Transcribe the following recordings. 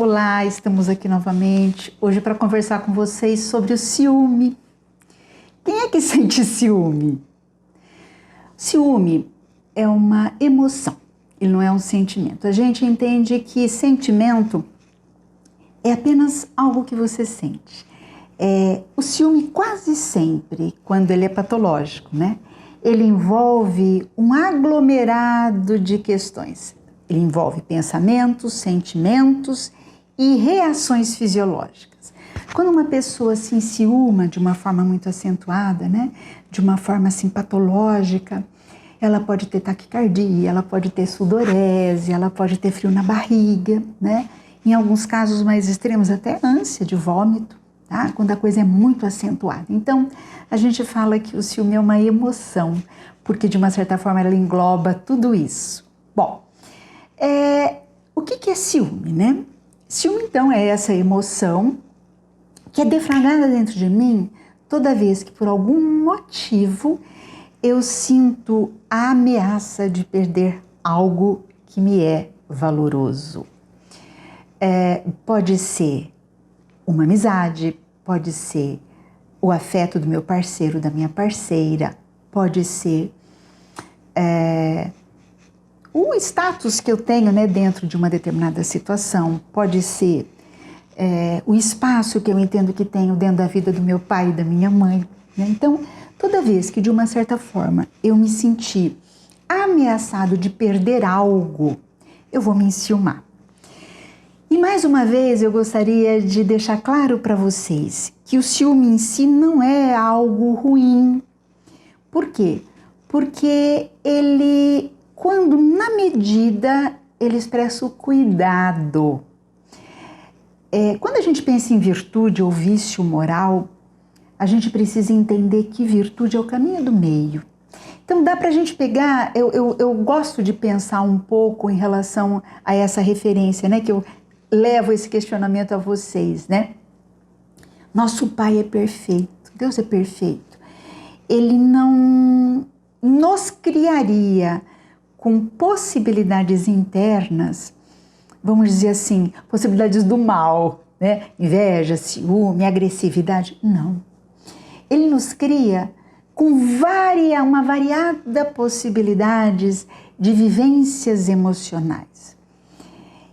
Olá, estamos aqui novamente, hoje para conversar com vocês sobre o ciúme. Quem é que sente ciúme? Ciúme é uma emoção, ele não é um sentimento. A gente entende que sentimento é apenas algo que você sente. O ciúme quase sempre, quando ele é patológico, né? Ele envolve um aglomerado de questões. Ele envolve pensamentos, sentimentos e reações fisiológicas. Quando uma pessoa se enciuma de uma forma muito acentuada, né? De uma forma assim patológica, ela pode ter taquicardia, ela pode ter sudorese, ela pode ter frio na barriga, né? Em alguns casos mais extremos, até ânsia de vômito, tá? Quando a coisa é muito acentuada. Então, a gente fala que o ciúme é uma emoção, porque de uma certa forma ela engloba tudo isso. Bom, o que é ciúme, né? Ciúme, então, é essa emoção que é deflagrada dentro de mim toda vez que, por algum motivo, eu sinto a ameaça de perder algo que me é valoroso. Pode ser uma amizade, pode ser o afeto do meu parceiro, da minha parceira, pode ser o status que eu tenho, né, dentro de uma determinada situação, pode ser o espaço que eu entendo que tenho dentro da vida do meu pai e da minha mãe, né? Então, toda vez que de uma certa forma eu me sentir ameaçado de perder algo, eu vou me enciumar. E mais uma vez eu gostaria de deixar claro para vocês que o ciúme em si não é algo ruim. Por quê? Porque ele, quando na medida, ele expressa o cuidado. Quando a gente pensa em virtude ou vício moral, a gente precisa entender que virtude é o caminho do meio. Então dá para a gente pegar, eu gosto de pensar um pouco em relação a essa referência, né, que eu levo esse questionamento a vocês, né? Nosso Pai é perfeito, Deus é perfeito. Ele não nos criaria com possibilidades internas, vamos dizer assim, possibilidades do mal, né? Inveja, ciúme, agressividade. Não. Ele nos cria com uma variada possibilidades de vivências emocionais.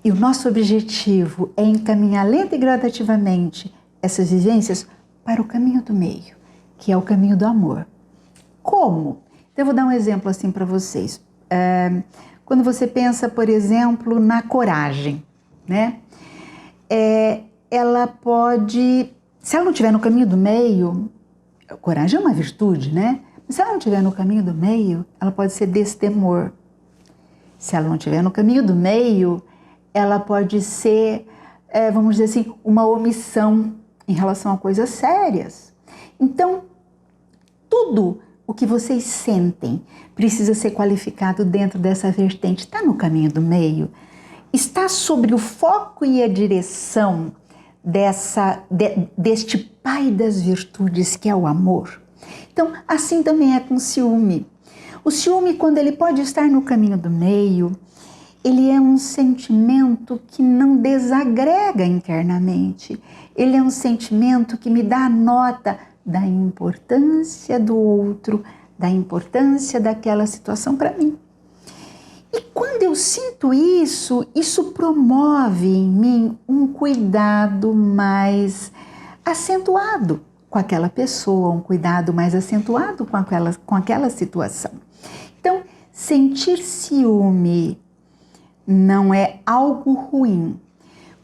E o nosso objetivo é encaminhar lenta e gradativamente essas vivências para o caminho do meio, que é o caminho do amor. Como? Então, eu vou dar um exemplo assim para vocês. Quando você pensa, por exemplo, na coragem, né? Ela pode, se ela não estiver no caminho do meio, coragem é uma virtude, né? Mas se ela não estiver no caminho do meio, ela pode ser destemor. Se ela não estiver no caminho do meio, ela pode ser, vamos dizer assim, uma omissão em relação a coisas sérias. Então, tudo o que vocês sentem precisa ser qualificado dentro dessa vertente. Está no caminho do meio? Está sobre o foco e a direção deste pai das virtudes que é o amor? Então, assim também é com o ciúme. O ciúme, quando ele pode estar no caminho do meio, ele é um sentimento que não desagrega internamente. Ele é um sentimento que me dá nota da importância do outro, da importância daquela situação para mim. E quando eu sinto isso, isso promove em mim um cuidado mais acentuado com aquela pessoa, um cuidado mais acentuado com aquela situação. Então, sentir ciúme não é algo ruim.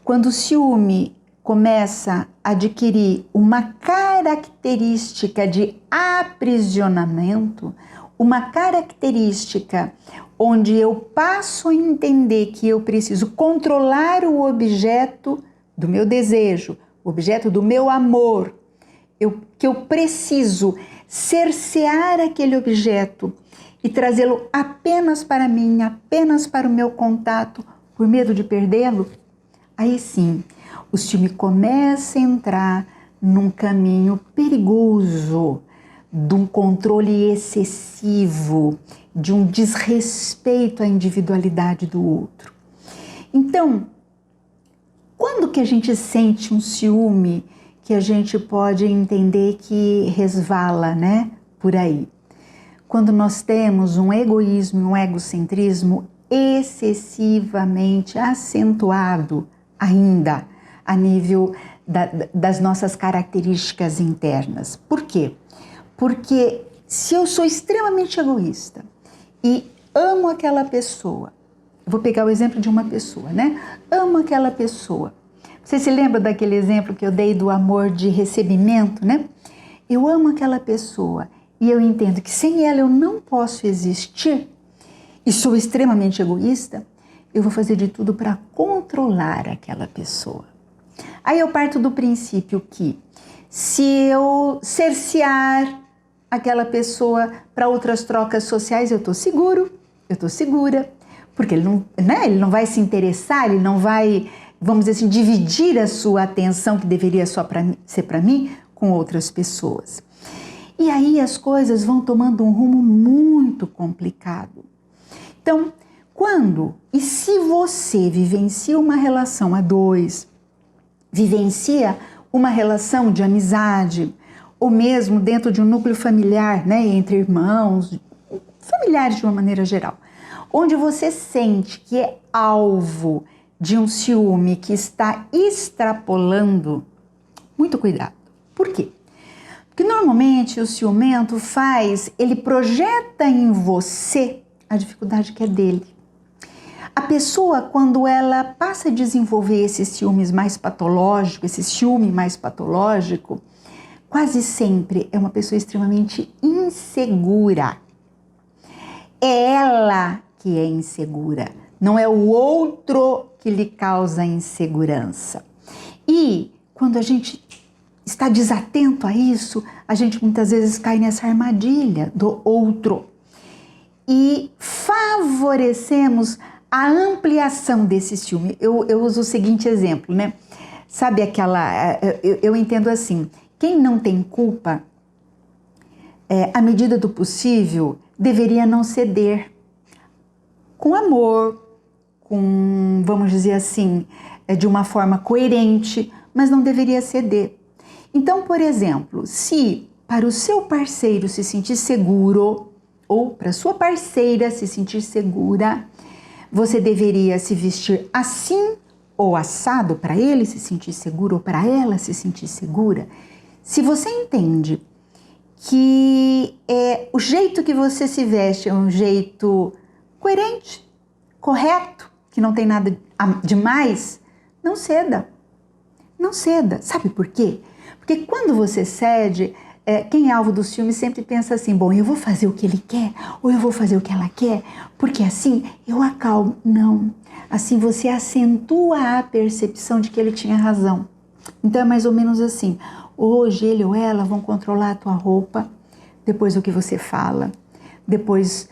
Quando o ciúme começa a adquirir uma característica de aprisionamento, uma característica onde eu passo a entender que eu preciso controlar o objeto do meu desejo, o objeto do meu amor, que eu preciso cercear aquele objeto e trazê-lo apenas para mim, apenas para o meu contato, por medo de perdê-lo, aí sim, o ciúme começa a entrar num caminho perigoso, de um controle excessivo, de um desrespeito à individualidade do outro. Então, quando que a gente sente um ciúme que a gente pode entender que resvala, né, por aí? Quando nós temos um egoísmo e um egocentrismo excessivamente acentuado ainda a nível das nossas características internas. Por quê? Porque se eu sou extremamente egoísta e amo aquela pessoa, vou pegar o exemplo de uma pessoa, né? Amo aquela pessoa. Você se lembra daquele exemplo que eu dei do amor de recebimento, né? Eu amo aquela pessoa e eu entendo que sem ela eu não posso existir e sou extremamente egoísta, eu vou fazer de tudo para controlar aquela pessoa. Aí eu parto do princípio que se eu cercear aquela pessoa para outras trocas sociais, eu estou seguro, eu estou segura, porque ele não vai se interessar, ele não vai, vamos dizer assim, dividir a sua atenção, que deveria só ser para mim, com outras pessoas. E aí as coisas vão tomando um rumo muito complicado. Então, quando e se você vivencia uma relação a dois, vivencia uma relação de amizade, ou mesmo dentro de um núcleo familiar, né, entre irmãos, familiares de uma maneira geral, onde você sente que é alvo de um ciúme que está extrapolando, muito cuidado. Por quê? Porque normalmente o ciumento ele projeta em você a dificuldade que é dele. A pessoa, quando ela passa a desenvolver esse ciúme mais patológico, quase sempre é uma pessoa extremamente insegura. É ela que é insegura, não é o outro que lhe causa insegurança. E quando a gente está desatento a isso, a gente muitas vezes cai nessa armadilha do outro. E favorecemos a ampliação desse ciúme. Eu uso o seguinte exemplo, né? Sabe aquela... Eu entendo assim, quem não tem culpa, à medida do possível, deveria não ceder. Com amor, vamos dizer assim, de uma forma coerente, mas não deveria ceder. Então, por exemplo, se para o seu parceiro se sentir seguro, ou para sua parceira se sentir segura, você deveria se vestir assim ou assado para ele se sentir seguro ou para ela se sentir segura. Se você entende que o jeito que você se veste é um jeito coerente, correto, que não tem nada demais, não ceda. Não ceda. Sabe por quê? Porque quando você cede, quem é alvo do ciúme sempre pensa assim, bom, eu vou fazer o que ele quer ou eu vou fazer o que ela quer, porque assim eu acalmo. Não. Assim você acentua a percepção de que ele tinha razão. Então é mais ou menos assim, hoje ele ou ela vão controlar a tua roupa, depois o que você fala, depois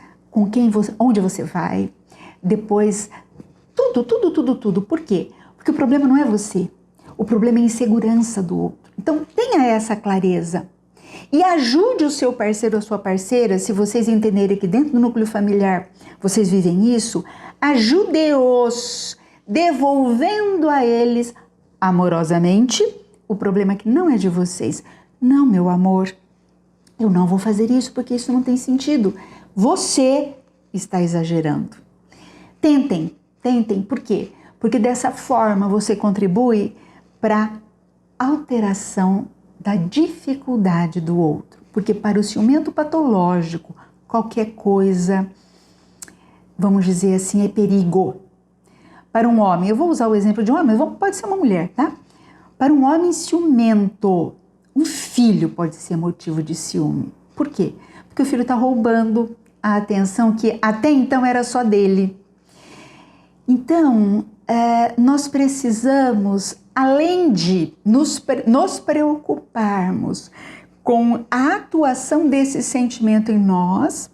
onde você vai, depois tudo. Por quê? Porque o problema não é você, o problema é a insegurança do outro. Então tenha essa clareza e ajude o seu parceiro ou a sua parceira, se vocês entenderem que dentro do núcleo familiar vocês vivem isso, ajude-os devolvendo a eles amorosamente o problema que não é de vocês. Não, meu amor, eu não vou fazer isso porque isso não tem sentido. Você está exagerando. Tentem. Por quê? Porque dessa forma você contribui para a alteração da dificuldade do outro. Porque para o ciumento patológico, qualquer coisa, vamos dizer assim, é perigo. Para um homem, eu vou usar o exemplo de um homem, mas pode ser uma mulher, tá? Para um homem ciumento, um filho pode ser motivo de ciúme. Por quê? Porque o filho está roubando a atenção que até então era só dele. Então, nós precisamos, além de nos preocuparmos com a atuação desse sentimento em nós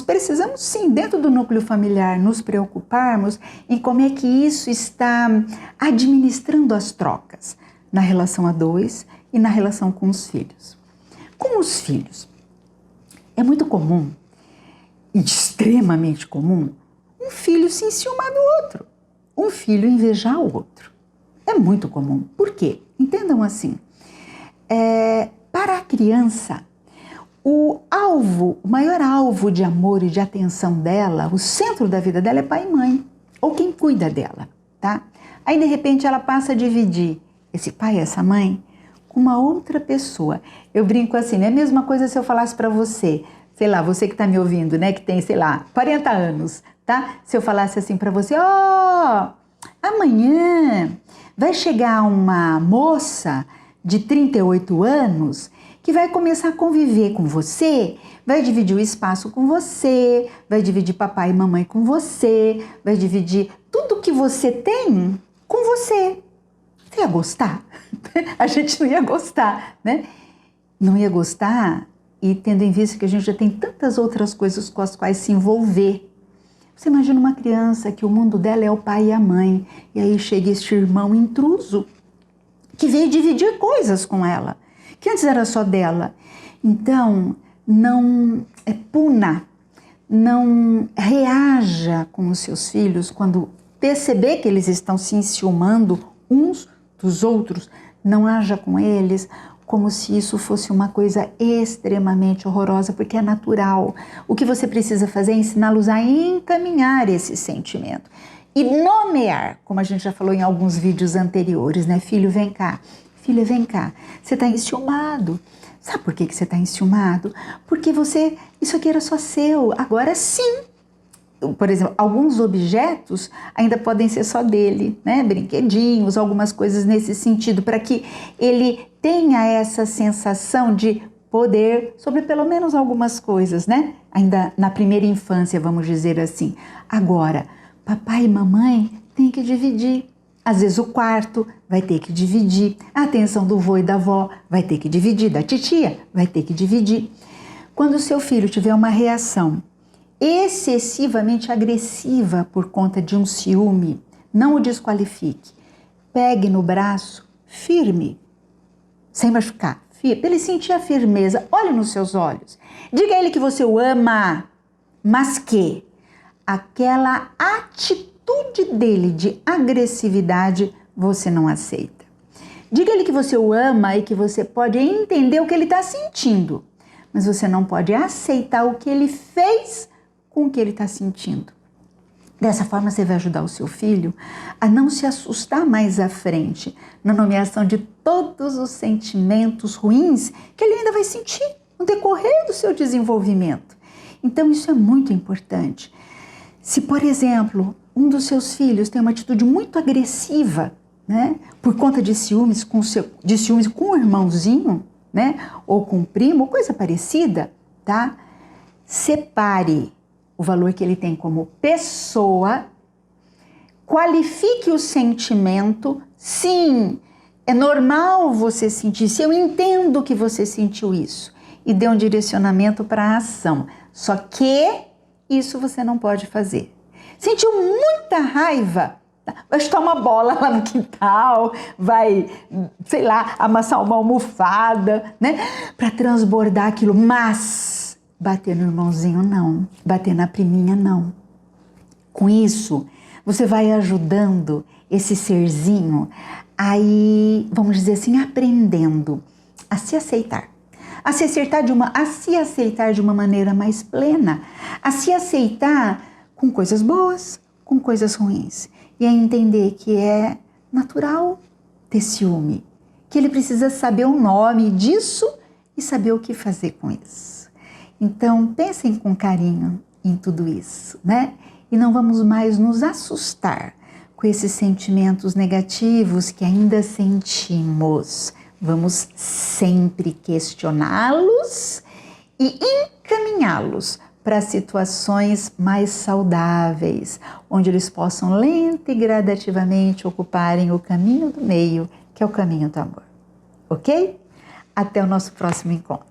precisamos sim, dentro do núcleo familiar, nos preocuparmos em como é que isso está administrando as trocas na relação a dois e na relação com os filhos. Com os filhos, é muito comum, e extremamente comum, um filho se enciumar do outro, um filho invejar o outro. É muito comum. Por quê? Entendam assim. Para a criança, o maior alvo de amor e de atenção dela, o centro da vida dela é pai e mãe, ou quem cuida dela, tá? Aí, de repente, ela passa a dividir esse pai e essa mãe com uma outra pessoa. Eu brinco assim, não é a mesma coisa se eu falasse para você, sei lá, você que está me ouvindo, né, que tem, sei lá, 40 anos, tá? Se eu falasse assim para você, amanhã vai chegar uma moça de 38 anos que vai começar a conviver com você, vai dividir o espaço com você, vai dividir papai e mamãe com você, vai dividir tudo que você tem com você. Você ia gostar? A gente não ia gostar, né? Não ia gostar, e tendo em vista que a gente já tem tantas outras coisas com as quais se envolver. Você imagina uma criança que o mundo dela é o pai e a mãe, e aí chega este irmão intruso que veio dividir coisas com ela, que antes era só dela. Então, não puna, não reaja com os seus filhos quando perceber que eles estão se enciumando uns dos outros. Não haja com eles como se isso fosse uma coisa extremamente horrorosa, porque é natural. O que você precisa fazer é ensiná-los a encaminhar esse sentimento e nomear, como a gente já falou em alguns vídeos anteriores, né? Filho, vem cá. Filha, vem cá. Você está enciumado. Sabe por que você está enciumado? Porque isso aqui era só seu. Agora sim. Por exemplo, alguns objetos ainda podem ser só dele, né? Brinquedinhos, algumas coisas nesse sentido, para que ele tenha essa sensação de poder sobre pelo menos algumas coisas, né? Ainda na primeira infância, vamos dizer assim. Agora, papai e mamãe têm que dividir. Às vezes o quarto vai ter que dividir, a atenção do vô e da avó vai ter que dividir, da titia vai ter que dividir. Quando o seu filho tiver uma reação excessivamente agressiva por conta de um ciúme, não o desqualifique. Pegue no braço, firme, sem machucar, para ele sentir a firmeza. Olhe nos seus olhos. Diga a ele que você o ama, mas que aquela atitude dele de agressividade você não aceita. Diga a ele que você o ama e que você pode entender o que ele está sentindo, mas você não pode aceitar o que ele fez com o que ele está sentindo. Dessa forma você vai ajudar o seu filho a não se assustar mais à frente na nomeação de todos os sentimentos ruins que ele ainda vai sentir no decorrer do seu desenvolvimento. Então isso é muito importante. Se, por exemplo, um dos seus filhos tem uma atitude muito agressiva, né, por conta de ciúmes com o irmãozinho, né, ou com o primo, ou coisa parecida, tá? Separe o valor que ele tem como pessoa, qualifique o sentimento. Sim, é normal você sentir isso, eu entendo que você sentiu isso, e dê um direcionamento para a ação. Só que isso você não pode fazer. Sentiu muita raiva, vai chutar uma bola lá no quintal, vai, sei lá, amassar uma almofada, né, para transbordar aquilo, mas bater no irmãozinho não, bater na priminha não. Com isso, você vai ajudando esse serzinho a ir, vamos dizer assim, aprendendo a se aceitar. A se aceitar de uma maneira mais plena, a se aceitar com coisas boas, com coisas ruins. E a entender que é natural ter ciúme, que ele precisa saber o nome disso e saber o que fazer com isso. Então, pensem com carinho em tudo isso, né? E não vamos mais nos assustar com esses sentimentos negativos que ainda sentimos. Vamos sempre questioná-los e encaminhá-los para situações mais saudáveis, onde eles possam lenta e gradativamente ocuparem o caminho do meio, que é o caminho do amor. Ok? Até o nosso próximo encontro.